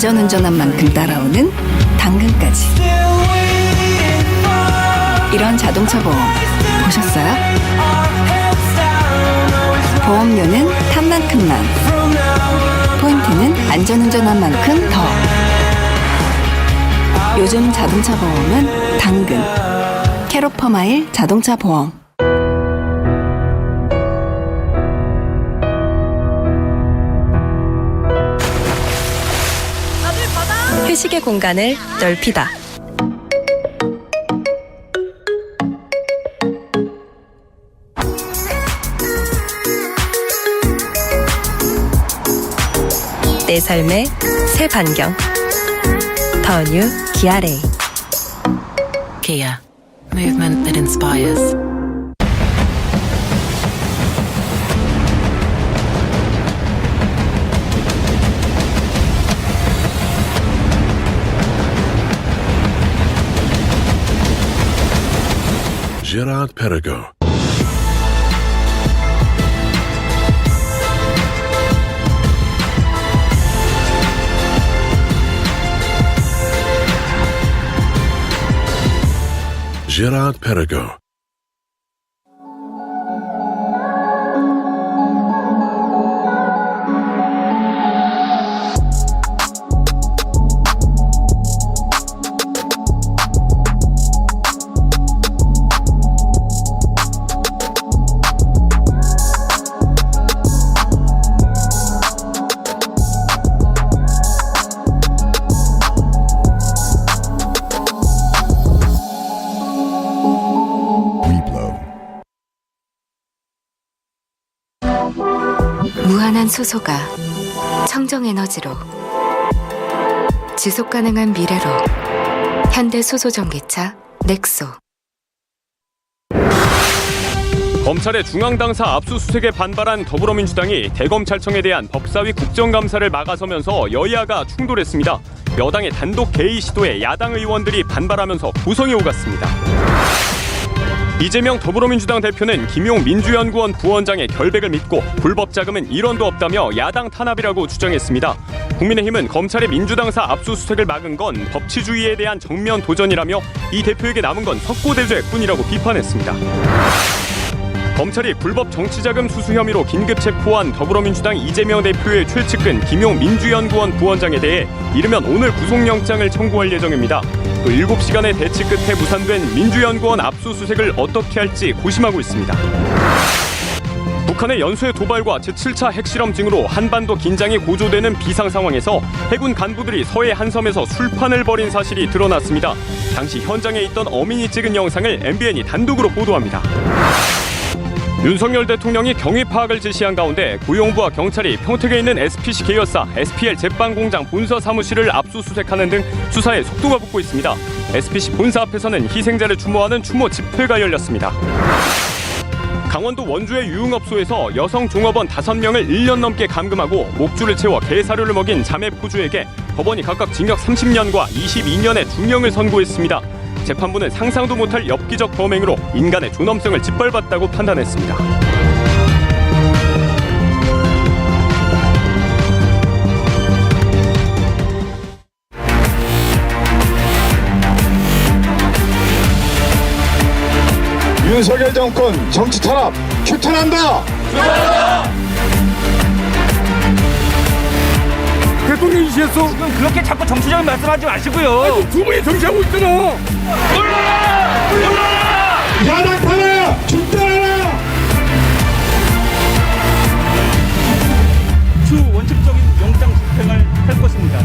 안전운전한 만큼 따라오는 당근까지. 이런 자동차 보험 보셨어요? 보험료는 탄 만큼만, 포인트는 안전운전한 만큼 더. 요즘 자동차 보험은 당근. 캐로퍼마일 자동차 보험. 휴식의 공간을 넓히다. 내 삶의 새 반경. 더 뉴 기아 레이. Kia, movement that inspires. Gerard Perregaux. Gerard Perregaux. 무한한 수소가 청정에너지로, 지속가능한 미래로, 현대수소전기차 넥소. 검찰의 중앙당사 압수수색에 반발한 더불어민주당이 대검찰청에 대한 법사위 국정감사를 막아서면서 여야가 충돌했습니다. 여당의 단독 개의 시도에 야당 의원들이 반발하면서 구성이 오갔습니다. 이재명 더불어민주당 대표는 김용 민주연구원 부원장의 결백을 믿고 불법 자금은 1원도 없다며 야당 탄압이라고 주장했습니다. 국민의힘은 검찰의 민주당사 압수수색을 막은 건 법치주의에 대한 정면 도전이라며 이 대표에게 남은 건 석고대죄뿐이라고 비판했습니다. 검찰이 불법 정치자금 수수 혐의로 긴급 체포한 더불어민주당 이재명 대표의 최측근 김용 민주연구원 부원장에 대해 이르면 오늘 구속영장을 청구할 예정입니다. 또 7시간의 대치 끝에 무산된 민주연구원 압수수색을 어떻게 할지 고심하고 있습니다. 북한의 연쇄 도발과 제7차 핵실험 등으로 한반도 긴장이 고조되는 비상 상황에서 해군 간부들이 서해 한섬에서 술판을 벌인 사실이 드러났습니다. 당시 현장에 있던 어민이 찍은 영상을 MBN이 단독으로 보도합니다. 윤석열 대통령이 경위 파악을 지시한 가운데 고용부와 경찰이 평택에 있는 SPC 계열사 SPL 제빵공장 본사 사무실을 압수수색하는 등 수사에 속도가 붙고 있습니다. SPC 본사 앞에서는 희생자를 추모하는 추모 집회가 열렸습니다. 강원도 원주의 유흥업소에서 여성 종업원 5명을 1년 넘게 감금하고 목줄을 채워 게사료를 먹인 자매 포주에게 법원이 각각 징역 30년과 22년의 중형을 선고했습니다. 재판부는 상상도 못할 엽기적 범행으로 인간의 존엄성을 짓밟았다고 판단했습니다. 윤석열 정권 정치 탄압 규탄한다! 대통령이시겠어? 지금 그렇게 자꾸 정치적인 말씀하지 마시고요. 두 분이 정치하고 있잖아. 물러나! 야당 탄압 규탄하라! 추후 원칙적인 영장 집행을 할 것입니다.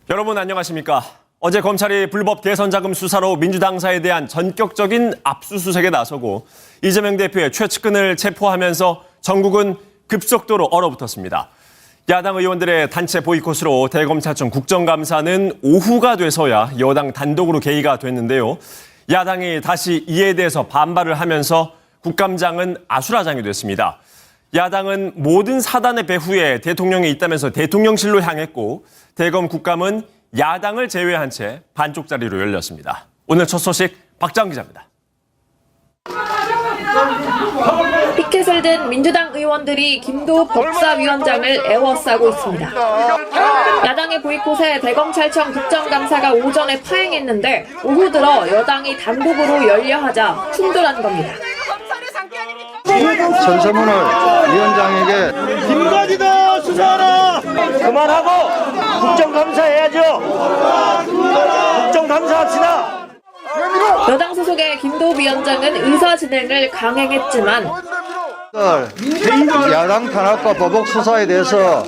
여러분 안녕하십니까? 어제 검찰이 불법 대선자금 수사로 민주당사에 대한 전격적인 압수수색에 나서고 이재명 대표의 최측근을 체포하면서 전국은 급속도로 얼어붙었습니다. 야당 의원들의 단체 보이콧으로 대검찰청 국정감사는 오후가 돼서야 여당 단독으로 개의가 됐는데요. 야당이 다시 이에 대해서 반발을 하면서 국감장은 아수라장이 됐습니다. 야당은 모든 사단의 배후에 대통령이 있다면서 대통령실로 향했고 대검 국감은 야당을 제외한 채 반쪽짜리로 열렸습니다. 오늘 첫 소식 박장 기자입니다. 피켓을 든 민주당 의원들이 김도우 법사위원장을 에워싸고 있습니다. 야당의 보이콧에 대검찰청 국정감사가 오전에 파행했는데 오후 들어 여당이 단독으로 열려하자 충돌한 겁니다. 전서문을 위원장에게 김건희도 수사하라. 그만하고 국정감사 해야죠. 국정감사 합시다. 여당 소속의 김도우 위원장은 의사 진행을 강행했지만 야당 탄압과 보복 수사에 대해서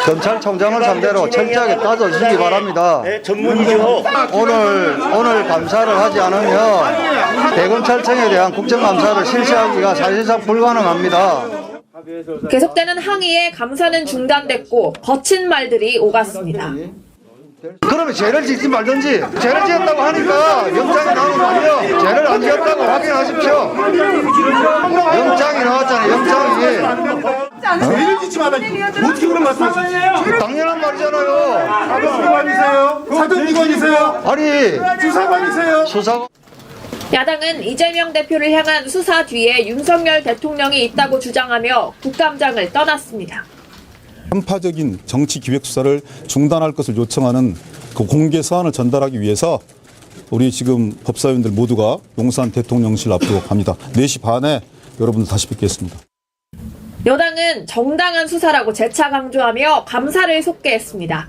검찰총장을 상대로 철저하게 따져주시기 바랍니다. 전문이죠. 오늘 감사를 하지 않으면 대검찰청에 대한 국정감사를 실시하기가 사실상 불가능합니다. 계속되는 항의에 감사는 중단됐고 거친 말들이 오갔습니다. 그러면 죄를 짓지 말든지 죄를 지었다고 하니까 영장이 나오는 거 아니에요. 죄를 안 지었다고 확인하십시오. 영장이 나왔잖아요. 영장이. 죄를 짓지 말라니 어떻게 그런 말씀하시죠? 당연한 말이잖아요. 사법기관이세요? 사정기관이세요? 아니 수사관이세요? 수사 야당은 이재명 대표를 향한 수사 뒤에 윤석열 대통령이 있다고 주장하며 국감장을 떠났습니다. 편파적인 정치 기획 수사를 중단할 것을 요청하는 그 공개 서한을 전달하기 위해서 우리 지금 법사위원들 모두가 용산 대통령실 앞으로 갑니다. 4시 반에 여러분들 다시 뵙겠습니다. 여당은 정당한 수사라고 재차 강조하며 감사를 속개했습니다.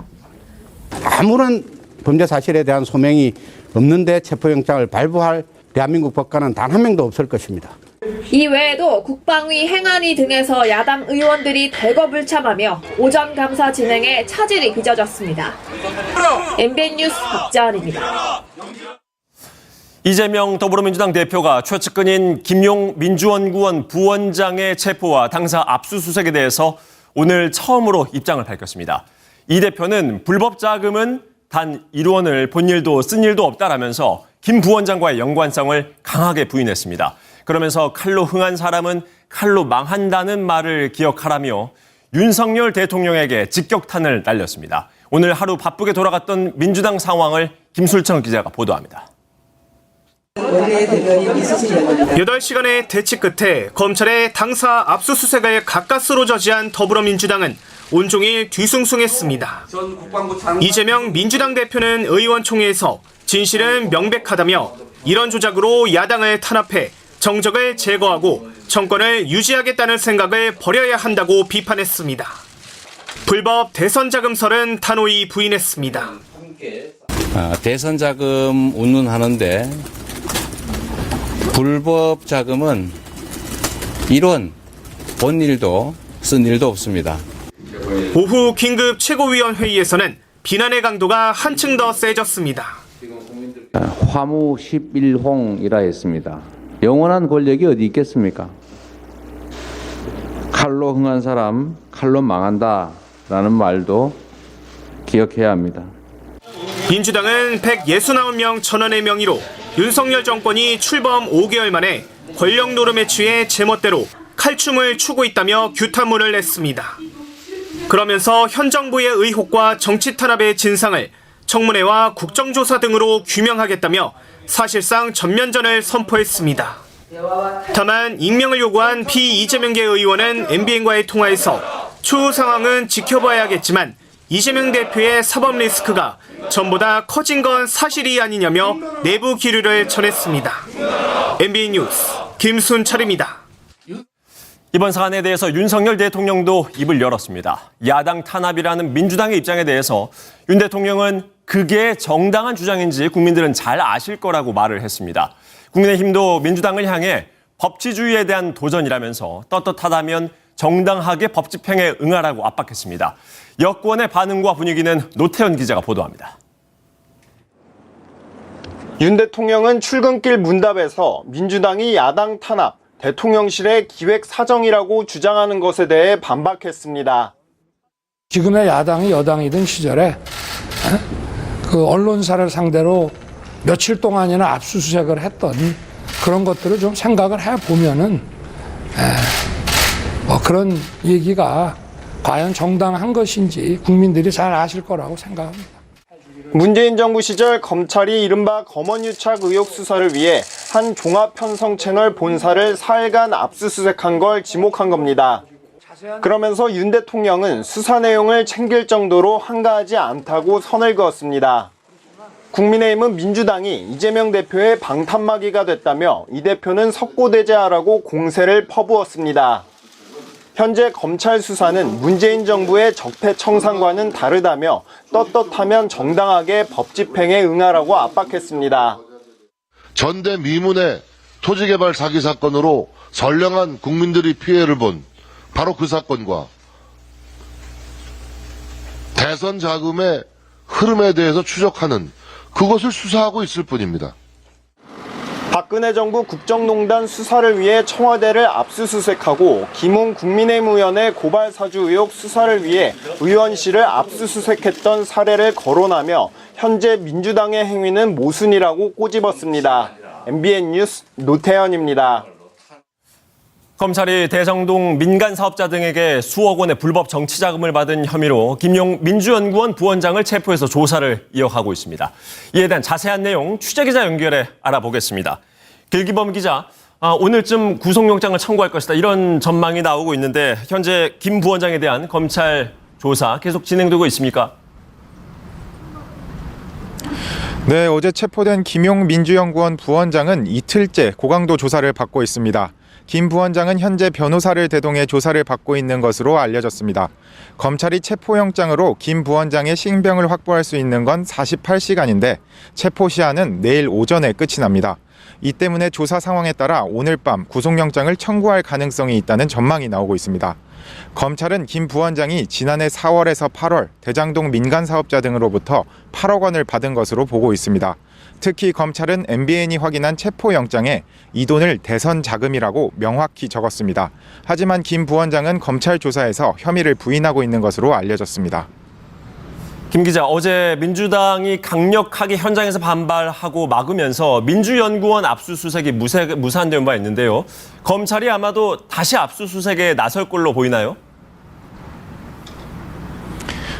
아무런 범죄 사실에 대한 소명이 없는데 체포영장을 발부할 대한민국 법관은 단 한 명도 없을 것입니다. 이 외에도 국방위 행안위 등에서 야당 의원들이 대거불참하며 오전 감사 진행에 차질이 빚어졌습니다. MBN 뉴스 박자은입니다. 이재명 더불어민주당 대표가 최측근인 김용 민주연구원 부원장의 체포와 당사 압수수색에 대해서 오늘 처음으로 입장을 밝혔습니다. 이 대표는 불법 자금은 단 1원을 본 일도 쓴 일도 없다라면서 김 부원장과의 연관성을 강하게 부인했습니다. 그러면서 칼로 흥한 사람은 칼로 망한다는 말을 기억하라며 윤석열 대통령에게 직격탄을 날렸습니다. 오늘 하루 바쁘게 돌아갔던 민주당 상황을 김술청 기자가 보도합니다. 8시간의 대치 끝에 검찰의 당사 압수수색을 가까스로 저지한 더불어민주당은 온종일 뒤숭숭했습니다. 이재명 민주당 대표는 의원총회에서 진실은 명백하다며 이런 조작으로 야당을 탄압해 정적을 제거하고 정권을 유지하겠다는 생각을 버려야 한다고 비판했습니다. 불법 대선자금설은 단호히 부인했습니다. 대선자금 운운하는데 불법 자금은 1원 본 일도 쓴 일도 없습니다. 오후 긴급 최고위원회의에서는 비난의 강도가 한층 더 세졌습니다. 화무 11홍이라 했습니다. 영원한 권력이 어디 있겠습니까? 칼로 흥한 사람 칼로 망한다라는 말도 기억해야 합니다. 민주당은 169명 전원의 명의로 윤석열 정권이 출범 5개월 만에 권력 노름에 취해 제멋대로 칼춤을 추고 있다며 규탄문을 냈습니다. 그러면서 현 정부의 의혹과 정치 탄압의 진상을 청문회와 국정조사 등으로 규명하겠다며 사실상 전면전을 선포했습니다. 다만 익명을 요구한 이재명계 의원은 MBN과의 통화에서 추후 상황은 지켜봐야겠지만 이재명 대표의 사법 리스크가 전보다 커진 건 사실이 아니냐며 내부 기류를 전했습니다. MBN 뉴스 김순철입니다. 이번 사안에 대해서 윤석열 대통령도 입을 열었습니다. 야당 탄압이라는 민주당의 입장에 대해서 윤 대통령은 그게 정당한 주장인지 국민들은 잘 아실 거라고 말을 했습니다. 국민의힘도 민주당을 향해 법치주의에 대한 도전이라면서 떳떳하다면 정당하게 법 집행에 응하라고 압박했습니다. 여권의 반응과 분위기는 노태현 기자가 보도합니다. 윤 대통령은 출근길 문답에서 민주당이 야당 탄압, 대통령실의 기획 사정이라고 주장하는 것에 대해 반박했습니다. 지금의 야당이 여당이던 시절에 그 언론사를 상대로 며칠 동안이나 압수수색을 했던 그런 것들을 좀 생각을 해보면은 그런 얘기가 과연 정당한 것인지 국민들이 잘 아실 거라고 생각합니다. 문재인 정부 시절 검찰이 이른바 검언유착 의혹 수사를 위해 한 종합편성 채널 본사를 4일간 압수수색한 걸 지목한 겁니다. 그러면서 윤 대통령은 수사 내용을 챙길 정도로 한가하지 않다고 선을 그었습니다. 국민의힘은 민주당이 이재명 대표의 방탄마귀가 됐다며 이 대표는 석고대죄하라고 공세를 퍼부었습니다. 현재 검찰 수사는 문재인 정부의 적폐청산과는 다르다며 떳떳하면 정당하게 법 집행에 응하라고 압박했습니다. 전대미문의 토지개발 사기 사건으로 선량한 국민들이 피해를 본 바로 그 사건과 대선 자금의 흐름에 대해서 추적하는 그것을 수사하고 있을 뿐입니다. 박근혜 정부 국정농단 수사를 위해 청와대를 압수수색하고 김웅 국민의힘 의원의 고발 사주 의혹 수사를 위해 의원실을 압수수색했던 사례를 거론하며 현재 민주당의 행위는 모순이라고 꼬집었습니다. MBN 뉴스 노태현입니다. 검찰이 대장동 민간 사업자 등에게 수억 원의 불법 정치 자금을 받은 혐의로 김용 민주연구원 부원장을 체포해서 조사를 이어가고 있습니다. 이에 대한 자세한 내용 취재기자 연결해 알아보겠습니다. 길기범 기자, 오늘쯤 구속영장을 청구할 것이다 이런 전망이 나오고 있는데 현재 김 부원장에 대한 검찰 조사 계속 진행되고 있습니까? 네, 어제 체포된 김용 민주연구원 부원장은 이틀째 고강도 조사를 받고 있습니다. 김 부원장은 현재 변호사를 대동해 조사를 받고 있는 것으로 알려졌습니다. 검찰이 체포영장으로 김 부원장의 신병을 확보할 수 있는 건 48시간인데 체포 시한은 내일 오전에 끝이 납니다. 이 때문에 조사 상황에 따라 오늘 밤 구속영장을 청구할 가능성이 있다는 전망이 나오고 있습니다. 검찰은 김 부원장이 지난해 4월에서 8월 대장동 민간 사업자 등으로부터 8억 원을 받은 것으로 보고 있습니다. 특히 검찰은 MBN이 확인한 체포영장에 이 돈을 대선 자금이라고 명확히 적었습니다. 하지만 김 부원장은 검찰 조사에서 혐의를 부인하고 있는 것으로 알려졌습니다. 김 기자, 어제 민주당이 강력하게 현장에서 반발하고 막으면서 민주연구원 압수수색이 무산된 바 있는데요. 검찰이 아마도 다시 압수수색에 나설 걸로 보이나요?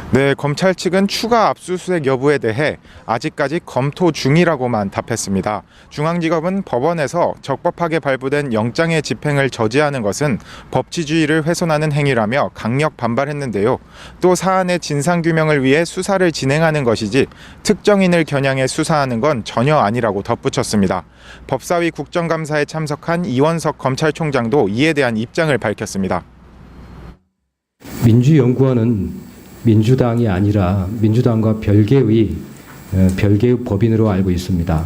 네, 검찰 측은 추가 압수수색 여부에 대해 아직까지 검토 중이라고만 답했습니다. 중앙지검은 법원에서 적법하게 발부된 영장의 집행을 저지하는 것은 법치주의를 훼손하는 행위라며 강력 반발했는데요. 또 사안의 진상규명을 위해 수사를 진행하는 것이지 특정인을 겨냥해 수사하는 건 전혀 아니라고 덧붙였습니다. 법사위 국정감사에 참석한 이원석 검찰총장도 이에 대한 입장을 밝혔습니다. 민주연구원은 민주당이 아니라 민주당과 별개의 법인으로 알고 있습니다.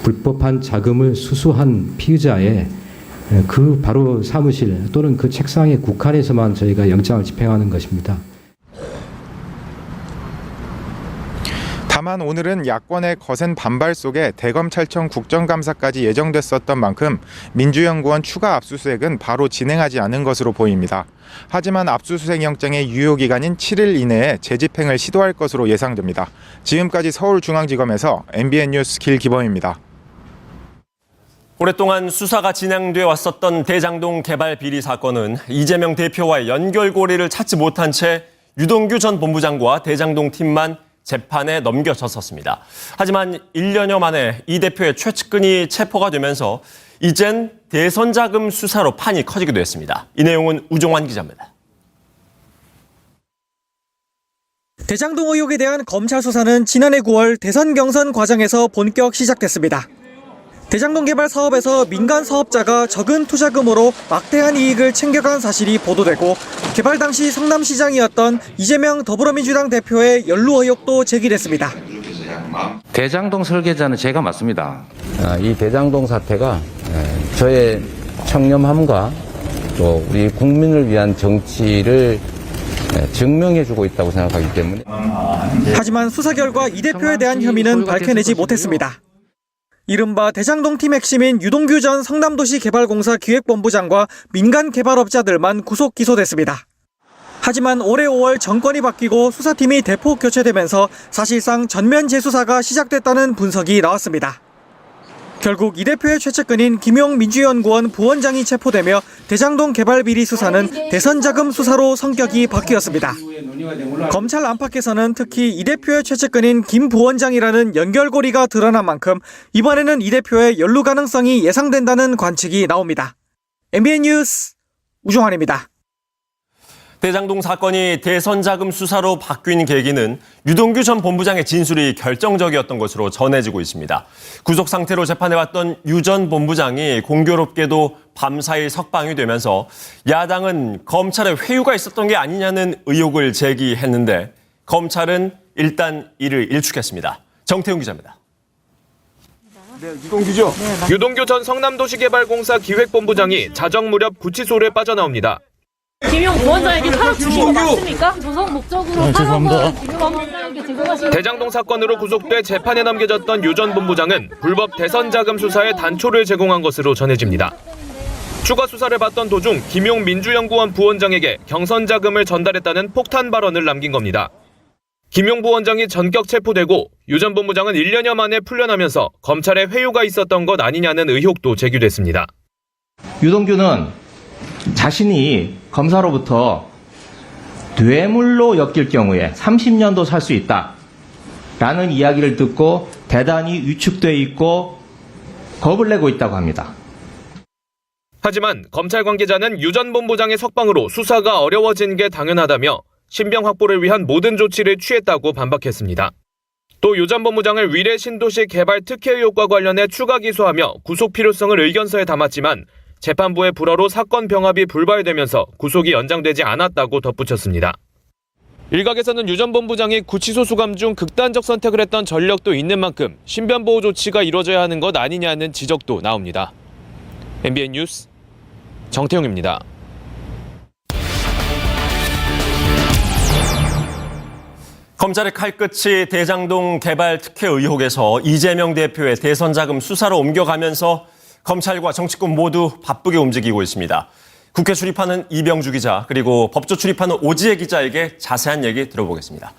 불법한 자금을 수수한 피의자의 그 바로 사무실 또는 그 책상의 국한에서만 저희가 영장을 집행하는 것입니다. 다만 오늘은 야권의 거센 반발 속에 대검찰청 국정감사까지 예정됐었던 만큼 민주연구원 추가 압수수색은 바로 진행하지 않은 것으로 보입니다. 하지만 압수수색 영장의 유효기간인 7일 이내에 재집행을 시도할 것으로 예상됩니다. 지금까지 서울중앙지검에서 MBN 뉴스 길기범입니다. 오랫동안 수사가 진행돼 왔었던 대장동 개발 비리 사건은 이재명 대표와의 연결고리를 찾지 못한 채 유동규 전 본부장과 대장동 팀만 재판에 넘겨졌었습니다. 하지만 1년여 만에 이 대표의 최측근이 체포가 되면서 이젠 대선 자금 수사로 판이 커지기도 했습니다. 이 내용은 우종환 기자입니다. 대장동 의혹에 대한 검찰 수사는 지난해 9월 대선 경선 과정에서 본격 시작됐습니다. 대장동 개발 사업에서 민간 사업자가 적은 투자금으로 막대한 이익을 챙겨간 사실이 보도되고 개발 당시 성남시장이었던 이재명 더불어민주당 대표의 연루 의혹도 제기됐습니다. 대장동 설계자는 제가 맞습니다. 이 대장동 사태가 저의 청렴함과 또 우리 국민을 위한 정치를 증명해주고 있다고 생각하기 때문에. 하지만 수사 결과 이 대표에 대한 혐의는 밝혀내지 못했습니다. 이른바 대장동 팀 핵심인 유동규 전 성남도시개발공사 기획본부장과 민간 개발업자들만 구속 기소됐습니다. 하지만 올해 5월 정권이 바뀌고 수사팀이 대폭 교체되면서 사실상 전면 재수사가 시작됐다는 분석이 나왔습니다. 결국 이 대표의 최측근인 김용 민주연구원 부원장이 체포되며 대장동 개발 비리 수사는 대선 자금 수사로 성격이 바뀌었습니다. 검찰 안팎에서는 특히 이 대표의 최측근인 김 부원장이라는 연결고리가 드러난 만큼 이번에는 이 대표의 연루 가능성이 예상된다는 관측이 나옵니다. MBN 뉴스 우종환입니다. 대장동 사건이 대선 자금 수사로 바뀐 계기는 유동규 전 본부장의 진술이 결정적이었던 것으로 전해지고 있습니다. 구속 상태로 재판해왔던 유 전 본부장이 공교롭게도 밤사이 석방이 되면서 야당은 검찰에 회유가 있었던 게 아니냐는 의혹을 제기했는데 검찰은 일단 이를 일축했습니다. 정태훈 기자입니다. 유동규죠? 유동규 전 성남도시개발공사 기획본부장이 자정 무렵 구치소를 빠져나옵니다. 김용 부원장에게 사력 주신 거 맞습니까? 조성 목적으로 사력을 김용 부원장에게 제공하신 대장동 사건으로 구속돼 재판에 넘겨졌던 유 전 본부장은 불법 대선 자금 수사에 단초를 제공한 것으로 전해집니다. 추가 수사를 받던 도중 김용 민주연구원 부원장에게 경선 자금을 전달했다는 폭탄 발언을 남긴 겁니다. 김용 부원장이 전격 체포되고 유 전 본부장은 1년여 만에 풀려나면서 검찰에 회유가 있었던 것 아니냐는 의혹도 제기됐습니다. 유동규는 자신이 검사로부터 뇌물로 엮일 경우에 30년도 살 수 있다라는 이야기를 듣고 대단히 위축돼 있고 겁을 내고 있다고 합니다. 하지만 검찰 관계자는 유 전 본부장의 석방으로 수사가 어려워진 게 당연하다며 신병 확보를 위한 모든 조치를 취했다고 반박했습니다. 또 유 전 본부장을 위례 신도시 개발 특혜 의혹과 관련해 추가 기소하며 구속 필요성을 의견서에 담았지만 재판부의 불허로 사건 병합이 불발되면서 구속이 연장되지 않았다고 덧붙였습니다. 일각에서는 유 전 본부장이 구치소 수감 중 극단적 선택을 했던 전력도 있는 만큼 신변보호 조치가 이뤄져야 하는 것 아니냐는 지적도 나옵니다. MBN 뉴스 정태용입니다. 검찰의 칼끝이 대장동 개발 특혜 의혹에서 이재명 대표의 대선 자금 수사로 옮겨가면서 검찰과 정치권 모두 바쁘게 움직이고 있습니다. 국회 출입하는 이병주 기자 그리고 법조 출입하는 오지혜 기자에게 자세한 얘기 들어보겠습니다.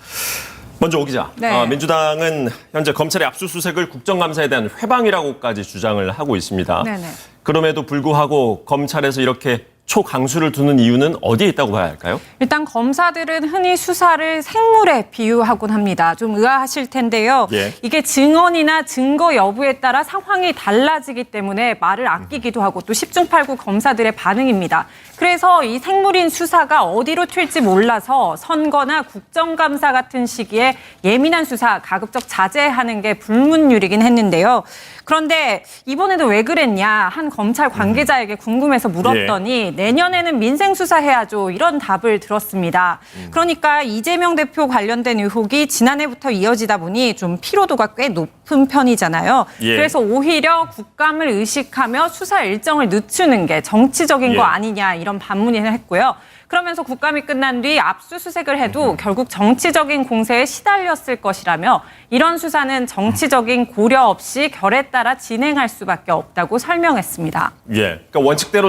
먼저 오 기자, 네. 민주당은 현재 검찰의 압수수색을 국정감사에 대한 회방이라고까지 주장을 하고 있습니다. 네네. 그럼에도 불구하고 검찰에서 이렇게 초강수를 두는 이유는 어디에 있다고 봐야 할까요? 일단 검사들은 흔히 수사를 생물에 비유하곤 합니다. 좀 의아하실 텐데요. 예. 이게 증언이나 증거 여부에 따라 상황이 달라지기 때문에 말을 아끼기도 하고 또 10중 8구 검사들의 반응입니다. 그래서 이 생물인 수사가 어디로 튈지 몰라서 선거나 국정감사 같은 시기에 예민한 수사 가급적 자제하는 게 불문율이긴 했는데요. 그런데 이번에도 왜 그랬냐 한 검찰 관계자에게 궁금해서 물었더니 내년에는 민생수사해야죠 이런 답을 들었습니다. 그러니까 이재명 대표 관련된 의혹이 지난해부터 이어지다 보니 좀 피로도가 꽤 높은 편이잖아요. 그래서 오히려 국감을 의식하며 수사 일정을 늦추는 게 정치적인 거 아니냐 이런 반문을 했고요. 그러면서 국감이 끝난 뒤 압수수색을 해도 결국 정치적인 공세에 시달렸을 것이라며 이런 수사는 정치적인 고려 없이 결에 따라 진행할 수밖에 없다고 설명했습니다. 그러니까 원칙대로